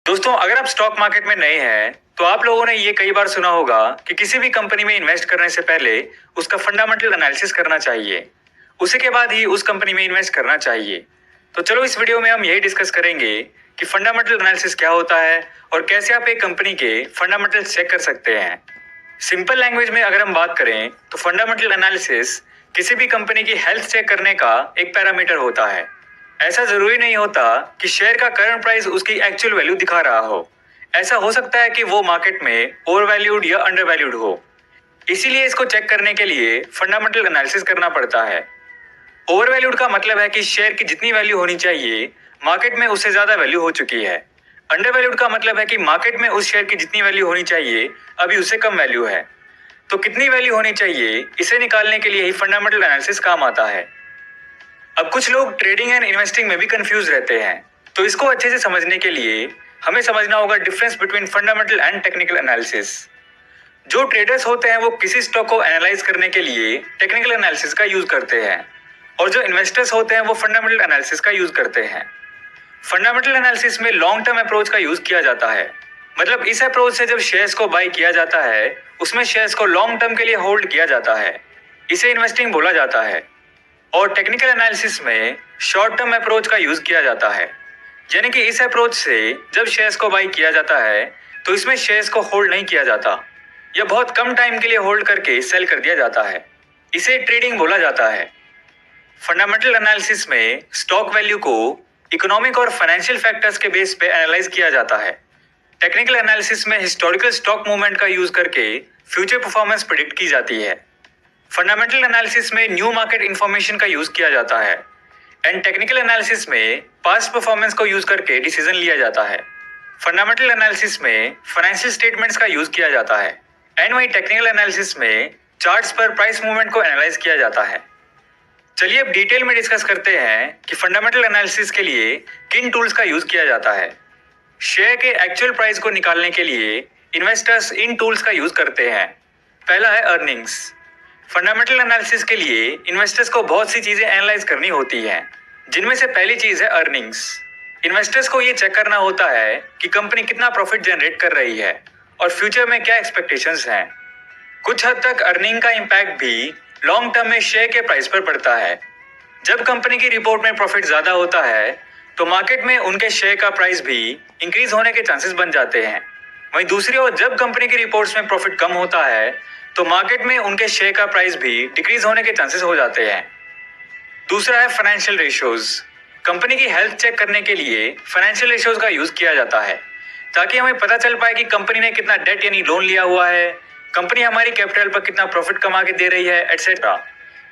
दोस्तों, अगर आप स्टॉक मार्केट में नए हैं तो आप लोगों ने ये कई बार सुना होगा कि किसी भी कंपनी में इन्वेस्ट करने से पहले उसका फंडामेंटल एनालिसिस करना चाहिए। उसी के बाद ही उस कंपनी में इन्वेस्ट करना चाहिए। तो चलो इस वीडियो में हम यही डिस्कस करेंगे कि फंडामेंटल एनालिसिस क्या होता है और कैसे आप एक कंपनी के फंडामेंटल चेक कर सकते हैं। सिंपल लैंग्वेज में अगर हम बात करें तो फंडामेंटल एनालिसिस किसी भी कंपनी की हेल्थ चेक करने का एक पैरामीटर होता है। ऐसा जरूरी नहीं होता कि शेयर का करंट प्राइस उसकी एक्चुअल वैल्यू दिखा रहा हो। ऐसा हो सकता है कि वो मार्केट में ओवर वैल्यूड या अंडर वैल्यूड हो। इसीलिए इसको चेक करने के लिए फंडामेंटल एनालिसिस करना पड़ता है। ओवर वैल्यूड का मतलब है कि शेयर की जितनी वैल्यू होनी चाहिए मार्केट में उससे ज्यादा वैल्यू हो चुकी है। अंडर वैल्यूड का मतलब है कि मार्केट में उस शेयर की जितनी वैल्यू होनी चाहिए अभी उससे कम वैल्यू है। तो कितनी वैल्यू होनी चाहिए इसे निकालने के लिए ही फंडामेंटल एनालिसिस काम आता है। अब कुछ लोग ट्रेडिंग एंड इन्वेस्टिंग में भी कंफ्यूज रहते हैं, तो इसको अच्छे से समझने के लिए हमें समझना होगा difference between fundamental and technical analysis. जो ट्रेडर्स होते हैं वो किसी स्टॉक को एनालाइज करने के लिए टेक्निकल एनालिसिस का यूज करते हैं और जो इन्वेस्टर्स होते हैं वो फंडामेंटल एनालिसिस का यूज करते हैं। फंडामेंटल एनालिसिस में लॉन्ग टर्म अप्रोच का यूज किया जाता है। मतलब इस अप्रोच से जब शेयर्स को बाय किया जाता है उसमें शेयर्स को लॉन्ग टर्म के लिए होल्ड किया जाता है। इसे इन्वेस्टिंग बोला जाता है। और टेक्निकल एनालिसिस में शॉर्ट टर्म अप्रोच का यूज किया जाता है। यानी कि इस अप्रोच से जब शेयर्स को बाय किया जाता है तो इसमें शेयर्स को होल्ड नहीं किया जाता या बहुत कम टाइम के लिए होल्ड करके सेल कर दिया जाता है। इसे ट्रेडिंग बोला जाता है। फंडामेंटल एनालिसिस में स्टॉक वैल्यू को इकोनॉमिक और फाइनेंशियल फैक्टर्स के बेस पे एनालाइज किया जाता है। टेक्निकल एनालिसिस में हिस्टोरिकल स्टॉक मूवमेंट का यूज करके फ्यूचर परफॉर्मेंस प्रिडिक्ट की जाती है। फंडामेंटल एनालिसिस में न्यू मार्केट इंफॉर्मेशन का यूज किया जाता है एंड टेक्निकल एनालिसिस में पास्ट परफॉर्मेंस को यूज करके डिसीजन लिया जाता है। फंडामेंटल एनालिसिस में फाइनेंशियल स्टेटमेंट्स का यूज किया जाता है एंड वही टेक्निकल एनालिसिस में चार्ट्स पर प्राइस मूवमेंट को एनालाइज किया जाता है। चलिए अब डिटेल में डिस्कस करते हैं कि फंडामेंटल एनालिसिस के लिए किन टूल्स का यूज किया जाता है। शेयर के एक्चुअल प्राइस को निकालने के लिए इन्वेस्टर्स इन टूल्स का यूज करते हैं। पहला है अर्निंग्स। फंडामेंटल एनालिसिस के लिए इन्वेस्टर्स को बहुत सी चीजें एनालाइज करनी होती हैं, जिनमें से पहली चीज है अर्निंग्स। इन्वेस्टर्स को ये चेक करना होता है कि कंपनी कितना प्रॉफिट जनरेट कर रही है और फ्यूचर में क्या एक्सपेक्टेशंस हैं। कुछ हद तक अर्निंग का इम्पैक्ट भी लॉन्ग टर्म में शेयर के प्राइस पर पड़ता है। जब कंपनी की रिपोर्ट में प्रॉफिट ज्यादा होता है तो मार्केट में उनके शेयर का प्राइस भी इंक्रीज होने के चांसेस बन जाते हैं। वहीं दूसरी ओर जब कंपनी की रिपोर्ट्स में प्रॉफिट कम होता है तो मार्केट में उनके शेयर का प्राइस भी डिक्रीज होने के चांसेस हो जाते हैं। दूसरा है फाइनेंशियल रेशियोज। कंपनी की हेल्थ चेक करने के लिए फाइनेंशियल रेशियोज का यूज किया जाता है ताकि हमें पता चल पाए कि कंपनी ने कितना डेट यानी लोन लिया हुआ है, कंपनी हमारी कैपिटल पर कितना प्रॉफिट कमा के दे रही है, एटसेट्रा।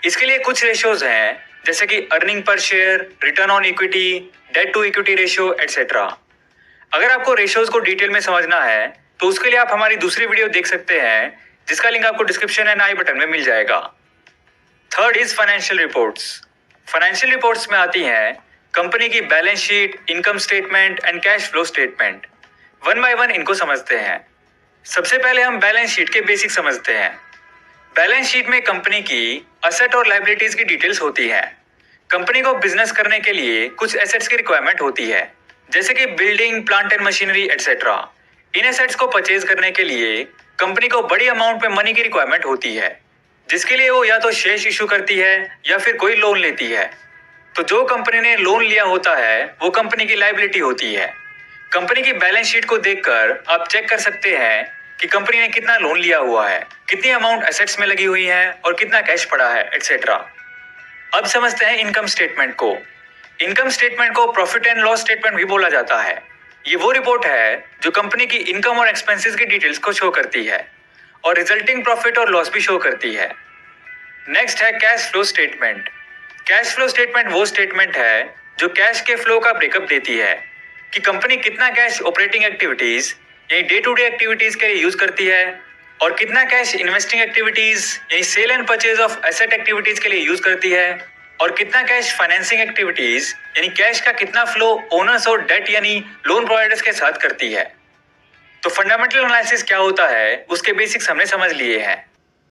इसके लिए कुछ रेशियोज हैं जैसे कि earning per share, return on equity, debt to equity ratio, etcetera. अगर आपको रेशियोज को डिटेल में समझना है तो उसके लिए आप हमारी दूसरी वीडियो देख सकते हैं जिसका लिंक आपको डिस्क्रिप्शन एंड आई बटन में मिल जाएगा। Third is financial reports. Financial reports में आती हैं कंपनी की balance sheet, income statement and cash flow statement. One by one इनको समझते हैं। सबसे पहले हम बैलेंस शीट के बेसिक समझते हैं। बैलेंस शीट में कंपनी की असेट और लायबिलिटीज की डिटेल्स होती है। कंपनी को बिजनेस करने के लिए कुछ एसेट्स की रिक्वायरमेंट होती है जैसे कि building, plant and machinery, etcetera. In assets को परचेज करने के लिए कंपनी को बड़ी अमाउंट में मनी की रिक्वायरमेंट होती है जिसके लिए वो या तो शेयर्स इशू करती है या फिर कोई लोन लेती है। तो जो कंपनी ने लोन लिया होता है वो कंपनी की लायबिलिटी होती है। कंपनी की बैलेंस शीट को देखकर आप चेक कर सकते हैं कि कंपनी ने कितना लोन लिया हुआ है, कितनी अमाउंट एसेट्स में लगी हुई है और कितना कैश पड़ा है, एटसेट्रा। अब समझते हैं इनकम स्टेटमेंट को। इनकम स्टेटमेंट को प्रॉफिट एंड लॉस स्टेटमेंट भी बोला जाता है। ये वो रिपोर्ट है जो कंपनी की इनकम और एक्सपेंसेस की डिटेल्स को शो करती है और रिजल्टिंग प्रॉफिट और लॉस भी शो करती है। नेक्स्ट है cash flow statement. Cash flow statement वो स्टेटमेंट है जो कैश के फ्लो का ब्रेकअप देती है कि कंपनी कितना कैश ऑपरेटिंग एक्टिविटीज यानी डे टू डे एक्टिविटीज के लिए यूज करती है और कितना कैश इन्वेस्टिंग एक्टिविटीज यानी sale and purchase of asset activities के लिए यूज करती है और कितना कैश फाइनेंसिंग एक्टिविटीज यानी कैश का कितना फ्लो ओनर्स और डेट यानी लोन प्रोवाइडर्स के साथ करती है। तो फंडामेंटल एनालिसिस क्या होता है उसके बेसिक्स हमने समझ लिए हैं।